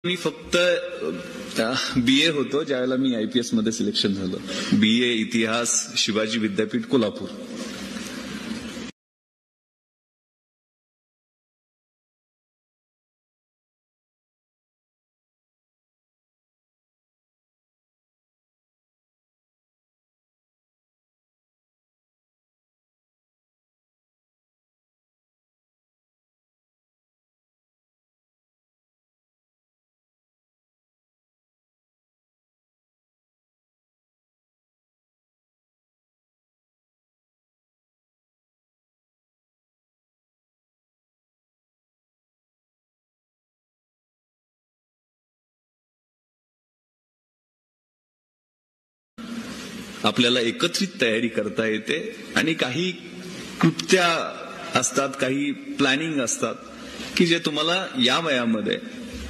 मी फक्त BA होतो ज्यावेळेला मी IPS मध्ये सिलेक्शन झालं. BA इतिहास, शिवाजी विद्यापीठ, कोल्हापूर. आपल्याला एकत्रित तयारी करता येते आणि काही कृत्या असतात, काही प्लॅनिंग असतात की जे तुम्हाला या वयामध्ये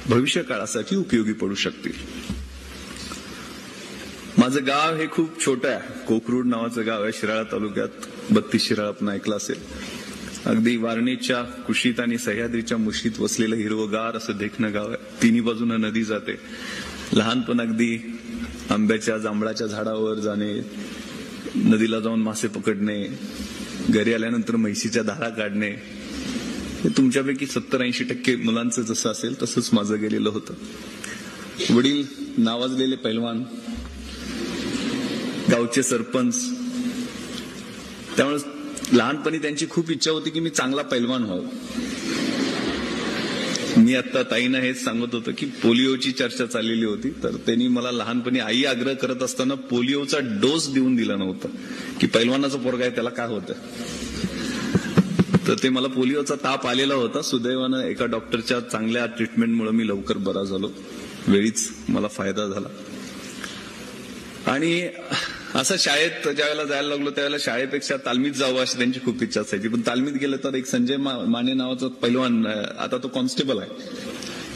भविष्य काळासाठी उपयोगी पडू शकतील. माझं गाव हे खूप छोटं आहे. कोकरूड नावाचं गाव आहे शिराळा तालुक्यात. 32 शिराळा पण ऐकलं असेल. अगदी वारणेच्या कुशीत आणि सह्याद्रीच्या मुशीत वसलेलं हिरवगार असं देखणं गाव आहे. तिन्ही बाजूनं नदी जाते. लहानपण अगदी आंब्याच्या जांभळाच्या झाडावर जाणे, नदीला जाऊन मासे पकडणे, घरी आल्यानंतर म्हैशीच्या धारा काढणे, हे तुमच्यापैकी 70-80% मुलांचं जसं असेल तसंच माझं गेलेलं होतं. वडील नावाजलेले पैलवान, गावचे सरपंच, त्यामुळे लहानपणी त्यांची खूप इच्छा होती की मी चांगला पैलवान व्हावं. मी आता ताईंना हेच सांगत होतो की पोलिओची चर्चा चाललेली होती, तर त्यांनी मला लहानपणी आई आग्रह करत असताना पोलिओचा डोस देऊन दिला नव्हता की पैलवानाचा पोरगा आहे त्याला काय होतं. तर ते मला पोलिओचा ताप आलेला होता. सुदैवानं एका डॉक्टरच्या चांगल्या ट्रीटमेंटमुळे मी लवकर बरा झालो. वेळीच मला फायदा झाला. आणि असं शाळेत ज्यावेळेला जायला लागलो त्यावेळेला शाळेपेक्षा तालमीत जावं अशी त्यांची खूप इच्छा असायची. पण तालमीत गेलं तर एक संजय माने नावाचा पैलवान, आता तो कॉन्स्टेबल आहे,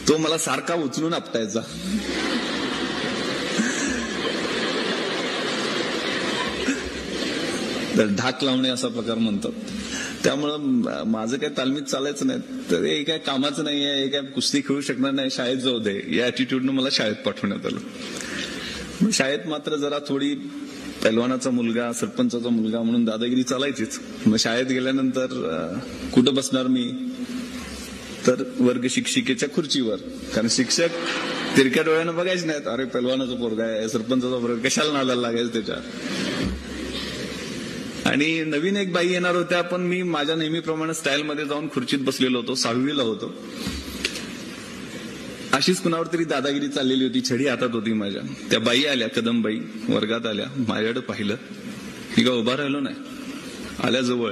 तो मला सारखा उचलून आपटायचा. ढाक लावणे असा प्रकार म्हणतात. त्यामुळं माझं काही तालमीत चालायचं नाही. तर हे काय कामाचं नाही आहे, हे काय कुस्ती खेळू शकणार नाही, शाळेत जाऊ दे या ऍटिट्यूडनं मला शाळेत पाठवण्यात आलं. शाळेत मात्र जरा थोडी पैलवानाचा मुलगा, सरपंचाचा मुलगा म्हणून दादागिरी चालायचीच. मग शाळेत गेल्यानंतर कुठं बसणार मी, तर वर्ग शिक्षिकेच्या खुर्चीवर. कारण शिक्षक तिरक्या डोळ्यानं बघायच नाहीत, अरे पैलवानाचा पोरगा आहे, सरपंचाचा पोरगा, कशाला नादाला लागायचं त्याच्या. आणि नवीन एक बाई येणार होत्या, पण मी माझ्या नेहमीप्रमाणे स्टाईलमध्ये जाऊन खुर्चीत बसलेलो होतो. 6वीला होतो. अशीच कुणावर तरी दादागिरी चाललेली होती, छडी हातात होती माझ्या. त्या बाई आल्या, कदमबाई वर्गात आल्या, माझ्याकडे पाहिलं, मी का उभा राहिलो नाही, आल्या जवळ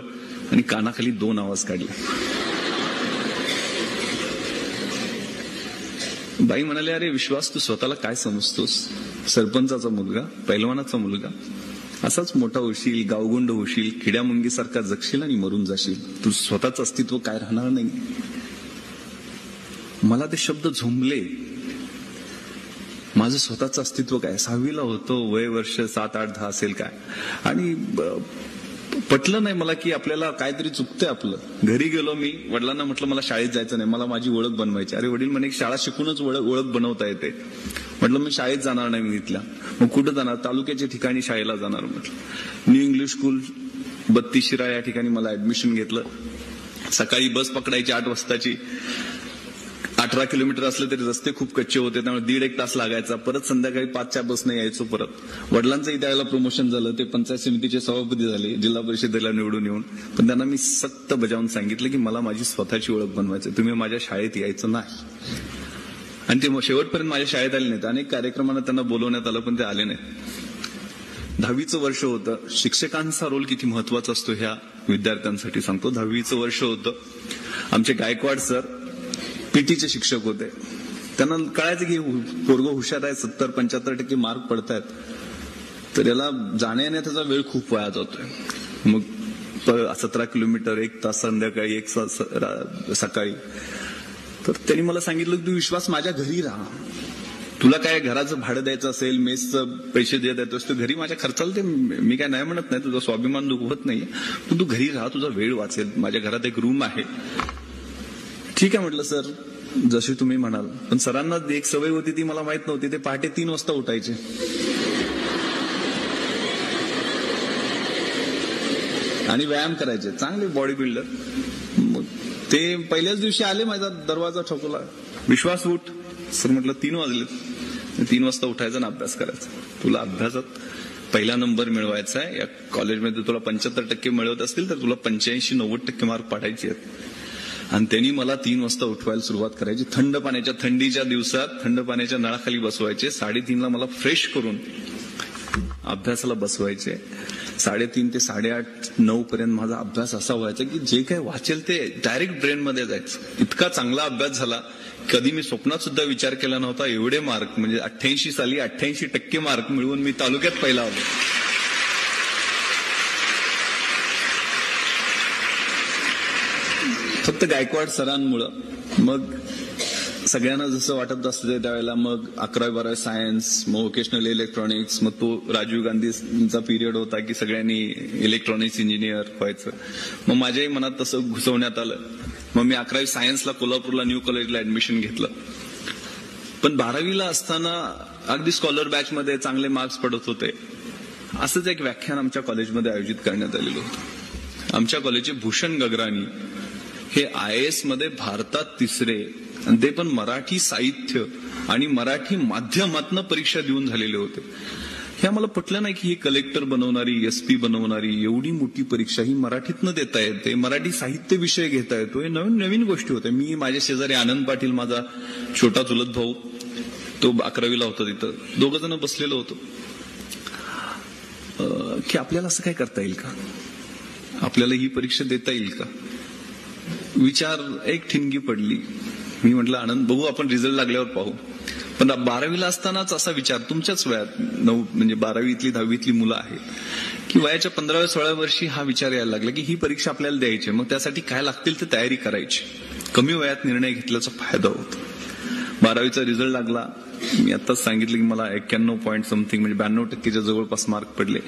आणि कानाखाली 2 आवाज काढले. बाई म्हणाले, अरे विश्वास, तू स्वतःला काय समजतोस? सरपंचाचा मुलगा, पैलवानाचा मुलगा, असाच मोठा होशील, गावगुंड होशील, किड्यामुंगीसारखा जगशील आणि मरून जाशील. तू स्वतःच अस्तित्व काय राहणार नाही. मला ते शब्द झोंबले. माझं स्वतःचं अस्तित्व काय? 6वीला होतो, वय वर्ष 7, 8, 10 असेल काय. आणि पटलं नाही मला की आपल्याला काहीतरी चुकतंय आपलं. घरी गेलो मी, वडिलांना म्हटलं मला शाळेत जायचं नाही, मला माझी ओळख बनवायची. अरे वडील म्हणे शाळा शिकूनच ओळख बनवता येते. म्हटलं मी शाळेत जाणार नाही मी इथल्या. मग कुठं जाणार? तालुक्याच्या ठिकाणी शाळेला जाणार म्हटलं. न्यू इंग्लिश स्कूल 32 शिराळा या ठिकाणी मला ऍडमिशन घेतलं. सकाळी बस पकडायची 8 वाजताची. 18 किलोमीटर असले तरी रस्ते खूप कच्चे होते, त्यामुळे 1.5 तास लागायचा. परत संध्याकाळी 5च्या बसने यायचो परत. वडिलांचंही त्यावेळेला प्रमोशन झालं, ते पंचायत समितीचे सभापती झाले, जिल्हा परिषदेला निवडून येऊन. पण त्यांना मी सक्त बजावून सांगितलं की मला माझी स्वतःची ओळख बनवायची, तुम्ही माझ्या शाळेत यायचं नाही. आणि ते शेवटपर्यंत माझ्या शाळेत आले नाहीत. अनेक कार्यक्रमांना त्यांना बोलवण्यात आलं, पण ते आले नाहीत. 10वीचं वर्ष होतं. शिक्षकांचा रोल किती महत्वाचा असतो ह्या विद्यार्थ्यांसाठी सांगतो. 10वीचं वर्ष होतं. आमचे गायकवाड सर पीटीचे शिक्षक होते. त्यांना कळायचं की पोरगं हुशार आहे, 70-75% मार्क पडतायत, तर याला जाण्याने त्याचा वेळ खूप वाया जातोय. मग 17 किलोमीटर, 1 तास संध्याकाळी, 1 तास सकाळी. तर त्यांनी मला सांगितलं तू विश्वास माझ्या घरी राहा, तुला काय घराचं भाडं द्यायचं असेल, मेसचं पैसे देत येतोस तर घरी माझ्या खर्चाला ते मी काय नाही म्हणत नाही, तुझा स्वाभिमान दुखवत नाही, पण तू घरी राहा, तुझा वेळ वाचेल, माझ्या घरात एक रूम आहे. ठीक आहे म्हटलं सर. जशी तुम्ही म्हणाल, पण सरांना एक सवय होती ती मला माहित नव्हती. ते पहाटे 3 वाजता उठायचे आणि व्यायाम करायचे. चांगले बॉडी बिल्डर. मग ते पहिल्याच दिवशी आले, माझा दरवाजा ठोकला, विश्वास उठ. सर म्हटलं 3 वाजलेत. 3 वाजता उठायचा आणि अभ्यास करायचा. तुला अभ्यासात पहिला नंबर मिळवायचा आहे. या कॉलेजमध्ये तुला 75% मिळवत असतील तर तुला 85-90% मार्क पाडायचे आहेत. आणि त्यांनी मला 3 वाजता उठवायला सुरुवात करायची. थंडीच्या दिवसात थंड पाण्याच्या नळाखाली बसवायचे. 3:30ला मला फ्रेश करून अभ्यासाला बसवायचे. 3:30 ते 8:30-9 पर्यंत माझा अभ्यास असा व्हायचा की जे काही वाचेल ते डायरेक्ट ब्रेन मध्ये जायचं. इतका चांगला अभ्यास झाला, कधी मी स्वप्नात सुद्धा विचार केला नव्हता एवढे मार्क, म्हणजे 88 साली 88% मार्क मिळवून मी तालुक्यात पहिला आलो. फक्त गायकवाड सरांमुळं. मग सगळ्यांना जसं वाटत असतं त्यावेळेला मग 11वी-12वी सायन्स, मग व्होकेशनल इलेक्ट्रॉनिक्स. मग तो राजीव गांधींचा पिरियड होता की सगळ्यांनी इलेक्ट्रॉनिक्स इंजिनियर व्हायचं. मग माझ्याही मनात तसं घुसवण्यात आलं. मग मी 11वी सायन्सला कोल्हापूरला न्यू कॉलेजला ऍडमिशन घेतलं. पण 12वीला असताना अगदी स्कॉलर बॅचमध्ये चांगले मार्क्स पडत होते. असंच एक व्याख्यान आमच्या कॉलेजमध्ये आयोजित करण्यात आलेलं होतं. आमच्या कॉलेजचे भूषण गगराणी हे IAS मध्ये भारतात 3रे, आणि ते पण मराठी साहित्य आणि मराठी माध्यमातनं परीक्षा देऊन झालेले होते. हे आम्हाला पटलं नाही की ही कलेक्टर बनवणारी, SP बनवणारी एवढी मोठी परीक्षा ही मराठीतनं देता येते, मराठी साहित्य विषय घेता येतो. हे नवीन नवीन गोष्टी होत्या. मी, माझ्या शेजारी आनंद पाटील, माझा छोटा चुलत भाऊ, तो 11वीला होता, तिथं 2 जण बसलेलो होतो. की आपल्याला असं काय करता येईल का, आपल्याला ही परीक्षा देता येईल का, विचार एक ठिणगी पडली. मी म्हटलं आनंद, बघू आपण रिझल्ट लागल्यावर पाहू. पण 12वीला असतानाच असा विचार, तुमच्याच वयात 9 म्हणजे 12वीतली 10वीतली मुलं आहेत, की वयाच्या 15व्या-16व्या वर्षी हा विचार यायला लागला की ही परीक्षा आपल्याला द्यायची. मग त्यासाठी काय लागतील ते तयारी करायची. कमी वयात निर्णय घेतल्याचा फायदा होतो. 12वीचा रिझल्ट लागला. मी आताच सांगितलं की मला 91 पॉईंट समथिंग म्हणजे 92%च्या जवळपास मार्क पडले.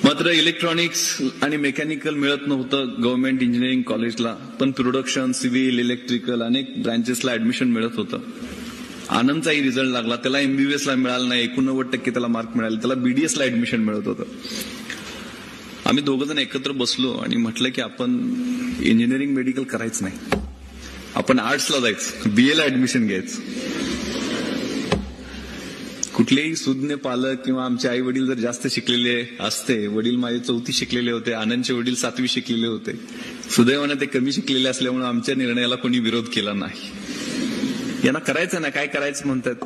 मात्र इलेक्ट्रॉनिक्स आणि मेकॅनिकल मिळत नव्हतं गव्हर्नमेंट इंजिनिअरिंग कॉलेजला, पण प्रोडक्शन, सिव्हिल, इलेक्ट्रिकल अनेक ब्रांचेसला ऍडमिशन मिळत होतं. आनंदचाही रिझल्ट लागला. त्याला MBBS ला मिळाला नाही, 89% त्याला मार्क मिळाले. त्याला BDS ला ऍडमिशन मिळत होतं. आम्ही 2 जण एकत्र बसलो आणि म्हटलं की आपण इंजिनिअरिंग मेडिकल करायचं नाही, आपण आर्ट्सला जायचं, BA ला ऍडमिशन घ्यायचं. कुठलेही सुज्ञ पालक किंवा आमचे आई वडील जर जास्त शिकलेले असते, वडील माझे 4थी शिकलेले होते, आनंदचे वडील 7वी शिकलेले होते, सुदैवाने ते कमी शिकलेले असल्यामुळे आमच्या निर्णयाला कोणी विरोध केला नाही. यांना करायचं ना, काय करायचं म्हणतात,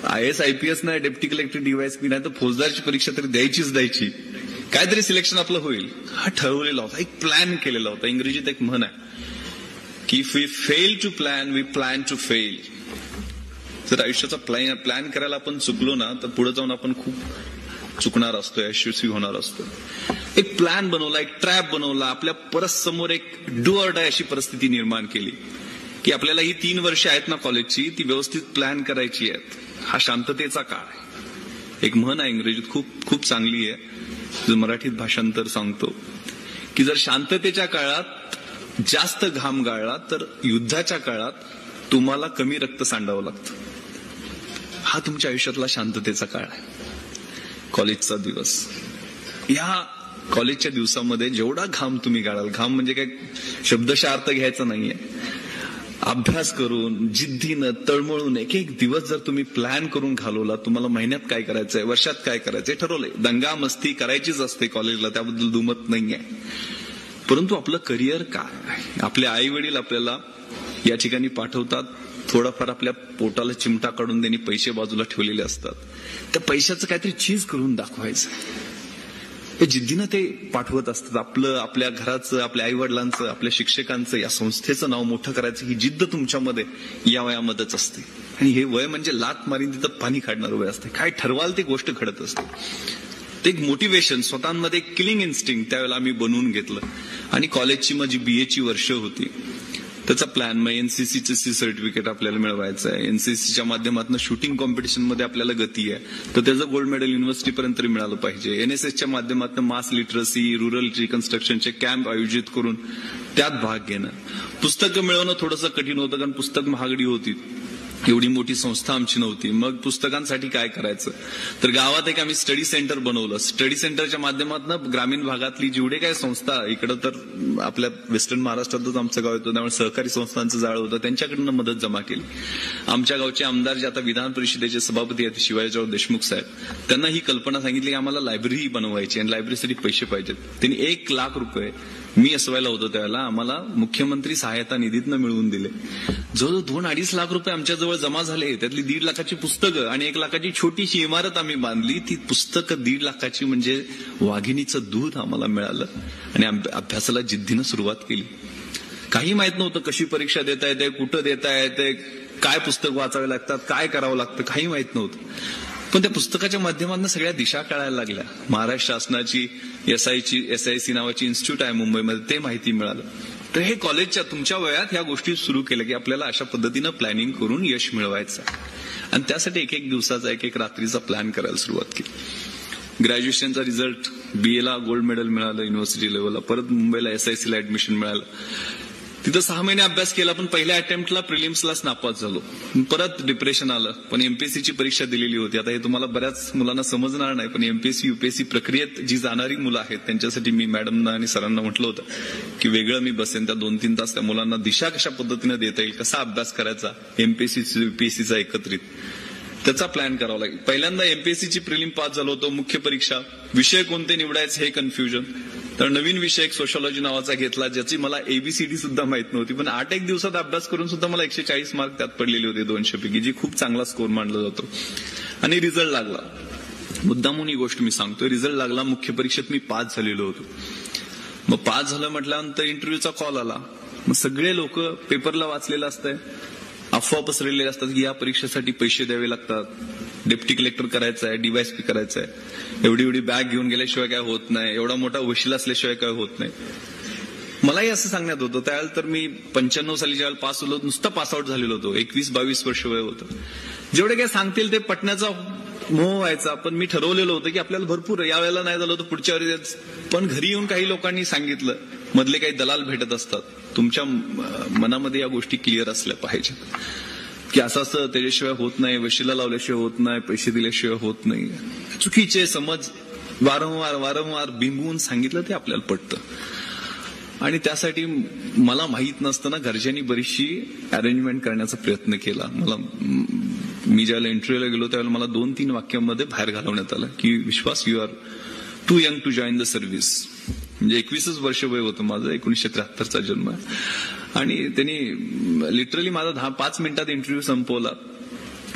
IAS IPS नाही, डेप्टी कलेक्टर DYSP नाही तर फौजदारची परीक्षा तरी द्यायची, काहीतरी सिलेक्शन आपलं होईल, हा ठरवलेला होता, एक प्लॅन केलेला होता. इंग्रजीत एक म्हण आहे की if we fail to plan we plan to fail. जर आयुष्याचा प्लॅन करायला आपण चुकलो ना तर पुढे जाऊन आपण खूप चुकणार असतो, यशस्वी होणार असतो. एक प्लॅन बनवला, एक ट्रॅप बनवला, आपल्या परस्मोर एक डू ऑर डाय अशी परिस्थिती निर्माण केली की आपल्याला ही 3 वर्ष आहेत ना कॉलेजची, ती व्यवस्थित प्लॅन करायची आहेत. हा शांततेचा काळ आहे. एक म्हण आहे इंग्रजीत खूप खूप चांगली आहे, मराठीत भाषांतर सांगतो की जर शांततेच्या काळात जास्त घाम गाळला तर युद्धाच्या काळात तुम्हाला कमी रक्त सांडावं लागतं. हा तुमच्या आयुष्यातला शांततेचा काळ आहे, कॉलेजचा दिवस. या कॉलेजच्या दिवसामध्ये जेवढा घाम तुम्ही गाळाल, घाम म्हणजे काय शब्दशः अर्थ घ्यायचा नाहीये, अभ्यास करून जिद्दीनं तळमळून एक एक दिवस जर तुम्ही प्लॅन करून घालवला, तुम्हाला महिन्यात काय करायचंय, वर्षात काय करायचंय ठरवलंय. दंगा मस्ती करायचीच असते कॉलेजला, त्याबद्दल दुमत नाहीये. परंतु आपलं करिअर काय आहे, आपले आई वडील आपल्याला या ठिकाणी पाठवतात, थोडाफार आपल्या पोटाला चिमटा काढून त्यांनी पैसे बाजूला ठेवलेले असतात, त्या पैशाचं काहीतरी चीज करून दाखवायचं, हे जिद्दीनं ते पाठवत असतात. आपल्या घराचं, आपल्या आई वडिलांचं, आपल्या शिक्षकांचं, या संस्थेचं नाव मोठं करायचं ही जिद्द तुमच्यामध्ये या वयामध्येच असते. आणि हे वय म्हणजे लात मारीन तिथं पाणी काढणारं वय असते. काय ठरवाल ती गोष्ट घडत असते. ते एक मोटिवेशन, स्वतःमध्ये किलिंग इन्स्टिंक्ट त्यावेळेला आम्ही बनवून घेतलं. आणि कॉलेजची माझी BA ची वर्ष होती, त्याचा प्लॅन. मग एनसीसीचं सर्टिफिकेट आपल्याला मिळवायचं आहे. एनसीसीच्या माध्यमातून शूटिंग कॉम्पिटिशनमध्ये आपल्याला गती आहे, तर त्याचं गोल्ड मेडल युनिव्हर्सिटीपर्यंत तरी मिळालं पाहिजे. एनएसएसच्या माध्यमातून मास लिटरसी, रुरल रिकन्स्ट्रक्शनचे कॅम्प आयोजित करून त्यात भाग घेणं. पुस्तकं मिळवणं थोडंसं कठीण होतं, कारण पुस्तक महागडी होती. एवढी मोठी संस्था आमची नव्हती. मग पुस्तकांसाठी काय करायचं, तर गावात एक आम्ही स्टडी सेंटर बनवलं. स्टडी सेंटरच्या माध्यमातून ग्रामीण भागातली जेवढे काही संस्था, इकडं तर आपल्या वेस्टर्न महाराष्ट्रातच आमचं गाव येतं, त्यामुळे सहकारी संस्थांचं जाळं होतं, त्यांच्याकडनं मदत जमा केली. आमच्या गावचे आमदार जे आता विधान परिषदेचे सभापती आहेत शिवाजीराव देशमुख साहेब, त्यांना ही कल्पना सांगितली की आम्हाला लायब्ररी बनवायची आणि लायब्ररीसाठी पैसे पाहिजेत. त्यांनी 1 लाख रुपये, मी एसवायला होतो त्यावेळेला, आम्हाला मुख्यमंत्री सहायता निधीतनं मिळवून दिले. जवळजवळ 2-2.5 लाख रुपये आमच्याजवळ जमा झाले. त्यातली 1.5 लाखाची पुस्तकं आणि 1 लाखाची छोटीशी इमारत आम्ही बांधली. ती पुस्तकं 1.5 लाखाची म्हणजे वाघिणीचं दूध आम्हाला मिळालं आणि अभ्यासाला जिद्दीनं सुरुवात केली. काही माहित नव्हतं, कशी परीक्षा देता येते, कुठं देता येते, काय पुस्तक वाचावे लागतात, काय करावं लागतं, काही माहित नव्हतं. पण त्या पुस्तकाच्या माध्यमातून सगळ्या दिशा कळायला लागल्या. महाराष्ट्र शासनाची SIC नावाची इन्स्टिट्यूट आहे मुंबईमध्ये, ते माहिती मिळालं. तर हे कॉलेजच्या तुमच्या वयात ह्या गोष्टी सुरू केल्या की आपल्याला अशा पद्धतीनं प्लॅनिंग करून यश मिळवायचं आणि त्यासाठी एक दिवसाचा, एक रात्रीचा प्लॅन करायला सुरुवात केली. ग्रॅज्युएशनचा रिझल्ट, BA ला गोल्ड मेडल मिळालं युनिव्हर्सिटी लेव्हलला. परत मुंबईला SIC ला ऍडमिशन मिळालं. तिथं 6 महिने अभ्यास केला, पण पहिल्या अटेम्प्टला प्रिलिम्सलाच नापास झालो. परत डिप्रेशन आलं. पण MPSCची परीक्षा दिलेली होती. आता हे तुम्हाला बऱ्याच मुलांना समजणार नाही, पण MPSC UPSC प्रक्रियेत जी जाणारी मुलं आहेत त्यांच्यासाठी मी मॅडमना आणि सरांना म्हटलं होतं की वेगळं मी बसेन त्या 2-3 तास त्या मुलांना दिशा कशा पद्धतीने देता येईल, कसा अभ्यास करायचा MPSC UPSCचा एकत्रित, त्याचा प्लॅन करावा लागेल. पहिल्यांदा MPSCची प्रिलिम पास झालो होतो. मुख्य परीक्षा, विषय कोणते निवडायचे हे कन्फ्युजन. तर नवीन विषय एक सोशॉलॉजी नावाचा घेतला, ज्याची मला ABCD सुद्धा माहित नव्हती. पण 8 दिवसात अभ्यास करून सुद्धा मला 140 मार्क त्यात पडलेले होते 200 पैकी, जी खूप चांगला स्कोर मानला जातो. आणि रिझल्ट लागला. मुद्दामून ही गोष्ट मी सांगतोय, रिझल्ट लागला. मुख्य परीक्षेत मी पास झालेलो होतो. मग पास झालं म्हटल्यानंतर इंटरव्ह्यूचा कॉल आला. मग सगळे लोक पेपरला वाचलेलं असतंय, अफवा पसरलेले असतात की या परीक्षेसाठी पैसे द्यावे लागतात, डेप्टी कलेक्टर करायचं आहे, DYSP करायचं आहे, एवढी बॅग घेऊन गेल्याशिवाय काय होत नाही, एवढा मोठा वशील असल्याशिवाय काय होत नाही. मलाही असं सांगण्यात होतं. त्यावेळेला तर मी 95 साली ज्यावेळेला पास होलो, नुसतं पासआउट झालेलो होतो. 21-22 वर्ष वय होतं. जेवढे काय सांगतील ते पटण्याचा मोह व्हायचा. पण मी ठरवलेलं होतं की आपल्याला भरपूर, यावेळेला नाही झालं तर पुढच्या वेळेस. पण घरी येऊन काही लोकांनी सांगितलं, मधले काही दलाल भेटत असतात, तुमच्या मनामध्ये या गोष्टी क्लिअर असल्या पाहिजेत की असं त्याच्याशिवाय होत नाही, वशिला लावल्याशिवाय होत नाही, पैसे दिल्याशिवाय होत नाही. चुकीचे समज वारंवार बिंबवून सांगितलं ते आपल्याला पटतं. आणि त्यासाठी मला माहित नसताना घरच्यांनी बरीचशी अरेंजमेंट करण्याचा प्रयत्न केला. मी ज्यावेळेला इंटरव्ह्यूला गेलो त्यावेळेला मला 2-3 वाक्यांमध्ये बाहेर घालवण्यात आलं की विश्वास, you R to young to join the service. म्हणजे 21 वर्ष वय होतं माझं, 1973चा जन्म. आणि त्यांनी लिटरली माझा 5 मिनिटात इंटरव्ह्यू संपवला.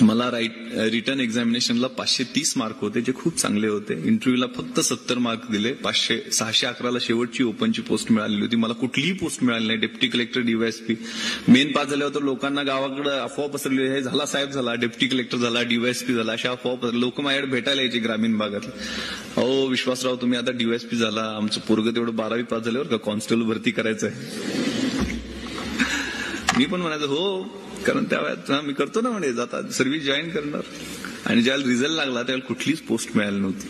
मला रिटर्न एक्झामिनेशनला 530 मार्क होते, जे खूप चांगले होते. इंटरव्ह्यूला फक्त 70 मार्क दिले. 611ला शेवटची ओपनची पोस्ट मिळालेली होती. मला कुठलीही पोस्ट मिळाली नाही. Deputy collector, DYSP. Main pass झाल्यावर तर लोकांना गावाकडे अफवा पसरली, हे झाला साहेब झाला, डेप्टी कलेक्टर झाला, DYSP झाला, अशा अफवा पसरल्या. लोक माझ्याकडे भेटायला यायचे ग्रामीण भागात. अहो विश्वासराव, तुम्ही आता DYSP झाला, आमचं पोरगं तेवढं 12वी पास झाल्यावर का कॉन्स्टेबल भरती करायचंय. मी पण म्हणायचं हो, कारण त्यावेळेस मी करतो ना म्हणे, जाता सर्व्हिस जॉईन करणार. आणि ज्यावेळेला रिझल्ट लागला त्यावेळेला कुठलीच पोस्ट मिळाली नव्हती.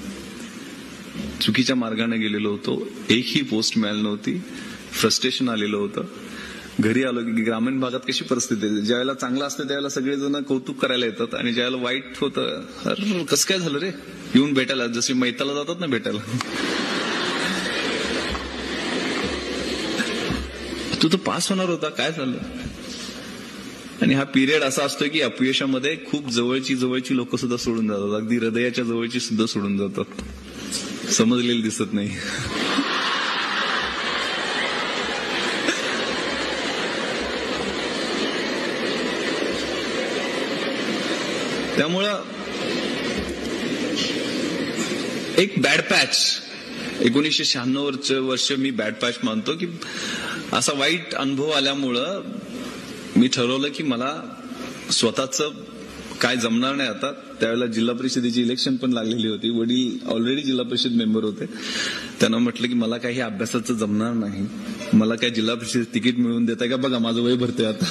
चुकीच्या मार्गाने गेलेलो होतो, एकही पोस्ट मिळाली नव्हती. फ्रस्ट्रेशन आलेलं होतं. घरी आलो की ग्रामीण भागात कशी परिस्थिती आहे, ज्यावेळेला चांगलं असतं त्यावेळेला सगळेजण कौतुक करायला येतात आणि ज्यावेळेला वाईट होतं, अरे कसं काय झालं रे, येऊन भेटायला, जसे मैताला जातात ना भेटायला, तू तर पास होणार होता, काय झालं. आणि हा पिरियड असा असतो की अपयशामध्ये खूप जवळची लोक सुद्धा सोडून जातात. अगदी हृदयाच्या जवळची सुद्धा सोडून जातात. समजलेलं दिसत नाही. त्यामुळं एक बॅड पॅच, 1996 वर्ष मी बॅड पॅच मानतो की असा वाईट अनुभव आल्यामुळं मी ठरवलं की मला स्वतःच काय जमणार नाही आता. त्यावेळेला जिल्हा परिषदेची इलेक्शन पण लागलेली होती. वडील ऑलरेडी जिल्हा परिषद मेंबर होते. त्यांना म्हटलं की मला काही अभ्यासाचं जमणार नाही, मला काय जिल्हा परिषद तिकीट मिळवून देताय का, बघा माझं वय भरतंय आता.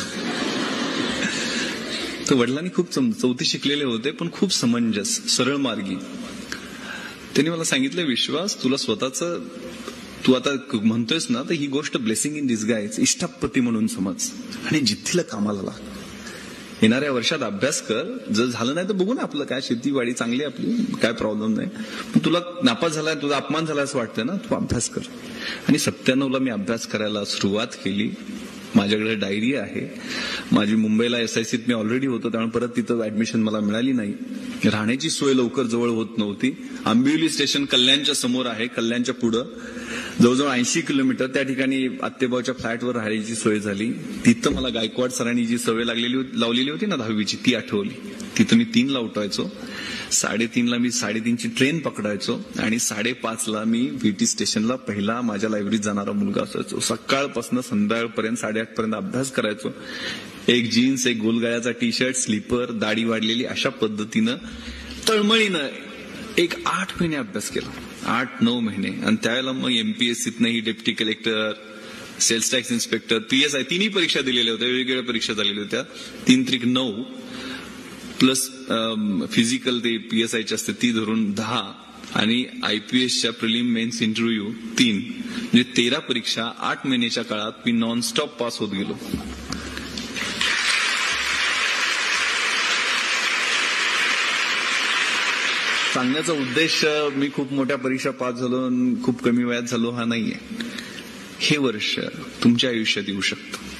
तर वडिलांनी खूप चौथी शिकलेले होते पण खूप समंजस, सरळ मार्गी. त्यांनी मला सांगितलं, विश्वास तुला स्वतःचं, तू आता म्हणतोयस ना, तर ही गोष्ट ब्लेसिंग इन डिस्गाइज, इष्टापत्ती म्हणून समज आणि जिद्दीला कामाला लाग. येणाऱ्या वर्षात अभ्यास कर, जर झालं नाही तर बघू ना, आपलं काय शेतीवाडी चांगली आपली, काय प्रॉब्लेम नाही. पण तुला नापास झालाय, तुझा अपमान झाला असं वाटतंय ना, तू अभ्यास कर. आणि 97ला मी अभ्यास करायला सुरुवात केली. माझ्याकडे डायरी आहे माझी. मुंबईला SICत मी ऑलरेडी होतो, त्यामुळे परत तिथं ऍडमिशन मला मिळाली नाही. राहण्याची सोय लवकर जवळ होत नव्हती. आंबिवली स्टेशन कल्याणच्या समोर आहे, कल्याणच्या पुढं जवळजवळ 80 किलोमीटर. त्या ठिकाणी आत्तेभाऊच्या फ्लॅटवर राहायची सोय झाली. तिथं मला गायकवाड सरांनी जी सवय लावलेली होती ना 10वीची, ती आठवली. तिथं मी 3ला उठायचो, 3:30ला मी 3:30ची ट्रेन पकडायचो आणि 5:30ला मी VT स्टेशनला पहिला माझ्या लायब्ररीत जाणारा मुलगा असायचो. सकाळपासून संध्याकाळपर्यंत 8:30 पर्यंत अभ्यास करायचो. एक जीन्स, एक गोलगाळ्याचा टी-शर्ट, स्लीपर, दाढी वाढलेली, अशा पद्धतीनं तळमळीनं एक 8 महिने अभ्यास केला, 8-9 महिने. आणि त्यावेळेला मग MPSCतनंही deputy collector, cells tax inspector, PSI तिन्ही परीक्षा दिलेल्या होत्या, वेगवेगळ्या परीक्षा झालेल्या होत्या. 3-3-9 प्लस फिजिकल ते PSIची असते ती धरून 10 आणि IPSच्या प्रिलिम मेन्स इंटरव्ह्यू 3, म्हणजे 13 परीक्षा 8 महिन्याच्या काळात मी नॉनस्टॉप पास होत गेलो. सांगण्याचा उद्देश मी खूप मोठ्या परीक्षा पास झालो, खूप कमी वयात झालो हा नाहीये. हे वर्ष तुमच्या आयुष्यात येऊ शकतं.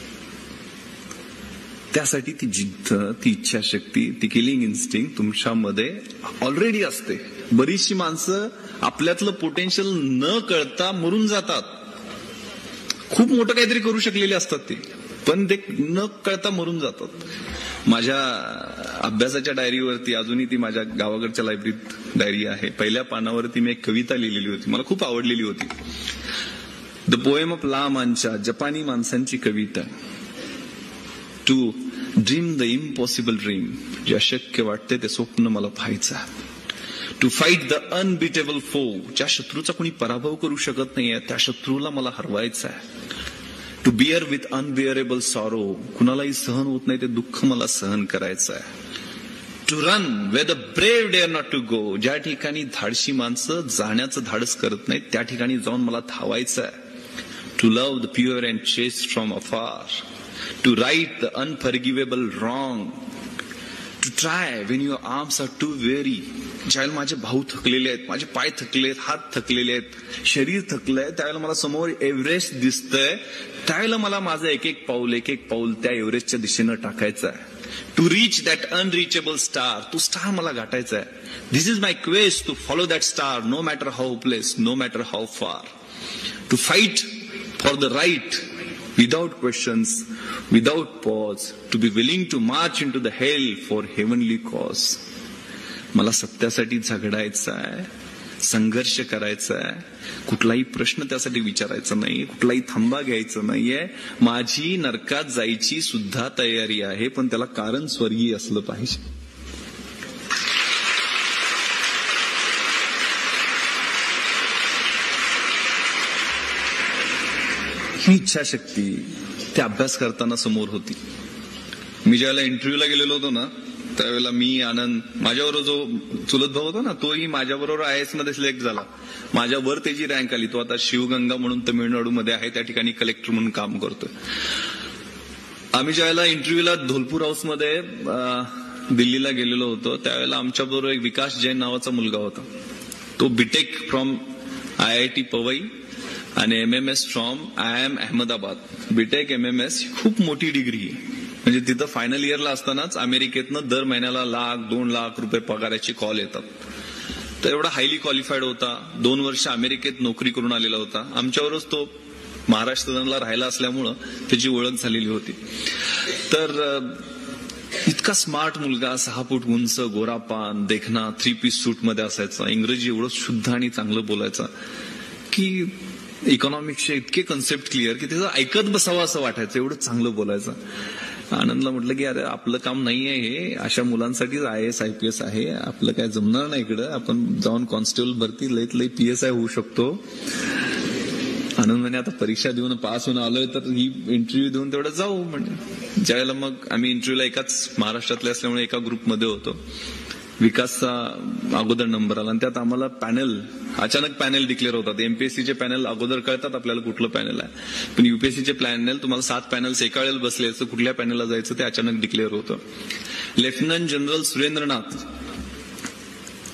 त्यासाठी ती जिद्द, ती इच्छाशक्ती, ती किलिंग इन्स्टिंक्ट तुमच्यामध्ये ऑलरेडी असते. बरीचशी माणसं आपल्यातलं पोटेन्शियल न कळता मरून जातात. खूप मोठं काहीतरी करू शकलेले असतात ते, पण ते न कळता मरून जातात. माझ्या अभ्यासाच्या डायरीवरती, अजूनही ती माझ्या गावाकडच्या लायब्ररीत डायरी आहे, पहिल्या पानावरती मी एक कविता लिहिलेली होती, मला खूप आवडलेली होती. द पोएम ऑफ ला मांचा, जपानी माणसांची कविता. To dream the impossible dream, जे अशक्य वाटते ते स्वप्न मला पाहायचं. टू फाईट द अनबिटेबल फो, ज्या शत्रूचा कोणी पराभव करू शकत नाहीये त्या शत्रूला मला हरवायचं आहे. To beer with unbearable sorrow, कुणालाही सहन होत नाही ते दुःख मला सहन करायचं आहे. To run way the brave dare not to go, ज्या ठिकाणी धाडशी माणसं जाण्याचं धाडस करत नाहीत त्या ठिकाणी जाऊन मला धावायचं आहे. To love the pure and chest from अफार, to write the unforgivable wrong, to try Wien your arms R to very, ज्यावेळेला माझे भाऊ थकलेले आहेत, माझे पाय थकले आहेत, हात थकलेले आहेत, शरीर थकलंय, त्यावेळेला मला समोर एव्हरेस्ट दिसतंय, त्यावेळेला मला माझं एक एक पाऊल त्या एव्हरेस्टच्या दिशेनं टाकायचं आहे. To reach that unreachable star, तो स्टार मला गाठायचा आहे. दिस is my quest, to follow that star no matter how hopeless, no matter how फार. To fight for the right without questions, without pause, to be willing to march into the hell for heavenly cause. मला सत्यासाठी झगडायचं आहे, संघर्ष करायचा आहे, कुठलाही प्रश्न त्यासाठी विचारायचा नाही, कुठलाही थांबा घ्यायचा नाहीये. माझी नरकात जायची सुद्धा तयारी आहे, पण त्याला कारण स्वर्गीय असलं पाहिजे. ही इच्छाशक्ती त्या अभ्यास करताना समोर होती. मी ज्यावेळेला इंटरव्ह्यूला गेलेलो होतो ना, त्यावेळेला मी, आनंद, माझ्याबरोबर जो चुलत भाऊ होता ना, तोही माझ्याबरोबर IAS मध्ये सिलेक्ट झाला. माझ्यावर त्याची रँक आली. तो आता शिवगंगा म्हणून तमिळनाडूमध्ये आहे, त्या ठिकाणी कलेक्टर म्हणून काम करतोय. आम्ही ज्यावेळेला इंटरव्ह्यूला धोलपूर हाऊसमध्ये दिल्लीला गेलेलो होतो, त्यावेळेला आमच्याबरोबर एक विकास जैन नावाचा मुलगा होता. तो बीटेक फ्रॉम IIT पवई आणि MMS from IIM Ahmedabad. BTech MMS खूप मोठी डिग्री आहे. म्हणजे तिथं फायनल इयरला असतानाच अमेरिकेतनं दर महिन्याला $1,00,000-2 लाख पगाराचे कॉल येतात. तर एवढा हायली क्वालिफाईड होता. 2 वर्ष अमेरिकेत नोकरी करून आलेला होता. आमच्यावरच तो महाराष्ट्राला राहिला असल्यामुळं त्याची ओळख झालेली होती. तर इतका स्मार्ट मुलगा, 6 फूट उंच, गोरापान, देखना, 3 पीस सूट मध्ये असायचा. इंग्रजी एवढं शुद्ध आणि चांगलं बोलायचा की इकॉनॉमिक्सचे इतके कन्सेप्ट क्लिअर की त्याचं ऐकत बसावं असं वाटायचं, एवढं चांगलं बोलायचं. आनंदला म्हटलं की अरे आपलं काम नाही आहे हे, अशा मुलांसाठीच IAS IPS आहे, आपलं काय जमणार नाही इकडं, आपण जाऊन कॉन्स्टेबल भरती लईत लई PSI होऊ शकतो. आनंद म्हणे आता परीक्षा देऊन पास होऊन आलोय तर ही इंटरव्ह्यू देऊन तेवढं जाऊ. म्हणजे ज्यावेळेला मग आम्ही इंटरव्ह्यूला एकाच महाराष्ट्रातले असल्यामुळे एका ग्रुपमध्ये होतो. विकासचा अगोदर नंबर आला आणि त्यात आम्हाला पॅनल, अचानक पॅनल डिक्लेअर होतात. MPSCचे पॅनल अगोदर कळतात आपल्याला कुठलं पॅनल आहे, पण UPSCचे पॅनल तुम्हाला 7 पॅनल्स एका वेळेला बसले असं कुठल्या पॅनलला जायचं ते अचानक डिक्लेअर होतं. लेफ्टनंट जनरल सुरेंद्रनाथ,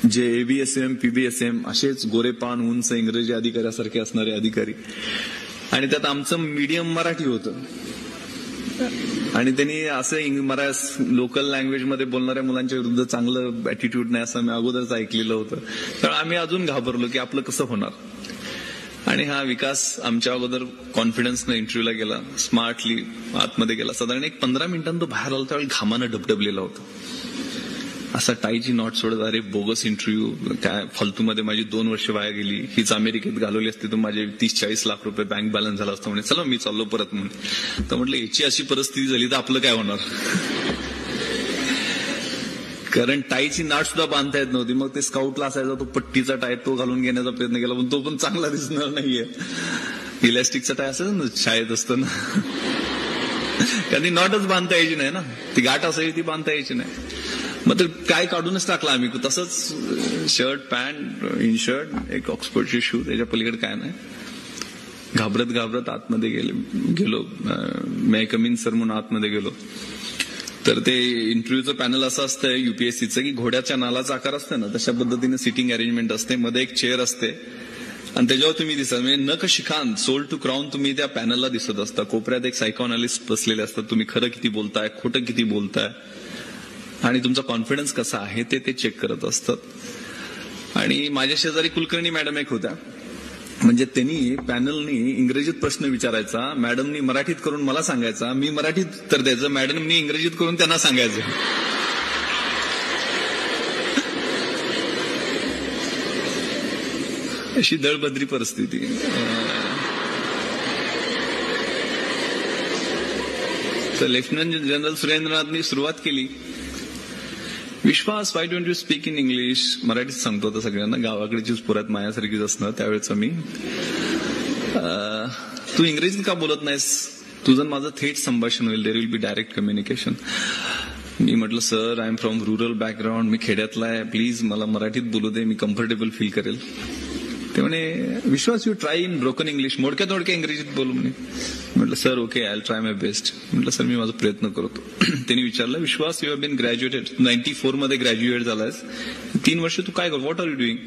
जे ABSM PBSM असेच गोरेपान उंच इंग्रजी अधिकाऱ्यासारखे असणारे अधिकारी, आणि त्यात आमचं मीडियम मराठी होतं. आणि त्यांनी असं लोकल लँग्वेज मध्ये बोलणाऱ्या मुलांच्या विरुद्ध चांगलं ऍटिट्यूड नाही असं मी अगोदरच ऐकलेलं होतं. तर आम्ही अजून घाबरलो की आपलं कसं होणार. आणि हा विकास आमच्या अगोदर कॉन्फिडन्सनं इंटरव्ह्यूला गेला, स्मार्टली आतमध्ये गेला. साधारण एक 15 मिनिटांनी तो बाहेर आला, त्यावेळी घामानं डबडबलेला होता. असा टाईची नॉट सोडत, अरे बोगस इंटरव्ह्यू, काय फालतूमध्ये माझी 2 वर्ष वाया गेली, हीच अमेरिकेत घालवली असती तर माझे 30-40 लाख रुपये बँक बॅलन्स झाला असता. म्हणजे चला मी चाललो परत म्हणून. तर म्हटलं याची अशी परिस्थिती झाली तर आपलं काय होणार. कारण टाईची नाट सुद्धा बांधता येत नव्हती. मग ते स्काउटला असायचा तो पट्टीचा टाय, तो घालून घेण्याचा प्रयत्न केला, पण तो पण चांगला दिसणार नाहीये. इलॅस्टिकचा टाय असायचा ना शाळेत असताना, कारण नॉटच बांधता यायची नाही ना, ती गाठ असायची ती बांधता यायची नाही. मग ते काय काढूनच टाकला आम्ही. तसंच शर्ट पॅन्ट इनशर्ट, एक ऑक्सफोर्डचे शूज, त्याच्या पलीकडे काय नाही. घाबरत घाबरत आतमध्ये गेलो. मे कम इन सर म्हणून आतमध्ये गेलो. तर ते इंटरव्ह्यूचं पॅनल असं असतं UPSCचं की घोड्याच्या नालाचा आकार असतं ना तशा पद्धतीने सिटिंग अरेंजमेंट असते. मध्ये एक चेअर असते आणि त्याच्यावर तुम्ही दिसता, म्हणजे नख शिखान सोल टू क्राऊन तुम्ही त्या पॅनलला दिसत असता. कोपऱ्यात एक सायकोअनालिस्ट बसलेले असतात. तुम्ही खरं किती बोलताय, खोटं किती बोलताय आणि तुमचा कॉन्फिडन्स कसा आहे ते चेक करत असतात. आणि माझ्या शेजारी कुलकर्णी मॅडम एक होत्या. म्हणजे त्यांनी पॅनलनी इंग्रजीत प्रश्न विचारायचा, मॅडमनी मराठीत करून मला सांगायचा, मी मराठीत उत्तर द्यायचं, मॅडमनी इंग्रजीत करून त्यांना सांगायचं. अशी दळभद्री परिस्थिती. तर लेफ्टनंट जनरल सुरेंद्रनाथनी सुरुवात केली. विश्वास, why don't you speak in English. मराठीत सांगतो आता सगळ्यांना, गावाकडचीच पुरात मायासारखीच असणार त्यावेळेचं मी. तू इंग्रजीत का बोलत नाहीस, तुझं माझं थेट संभाषण होईल, there will be direct communication. मी म्हटलं sir, I am from rural background, मी खेड्यातला आहे, प्लीज मला मराठीत बोलू दे, मी कम्फर्टेबल फील करेल. ते म्हणे विश्वास you try in broken English, मोडक्या तोडक्या इंग्रजीत बोलू म्हणे. म्हटलं sir okay, I will try my best. म्हटलं सर मी माझा प्रयत्न करतो. त्यांनी विचारलं विश्वास, यू हॅव बीन ग्रॅज्युएटेड, 94 मध्ये ग्रॅज्युएट झालायस, 3 वर्ष तू काय कर, व्हॉट आर यू डुईंग.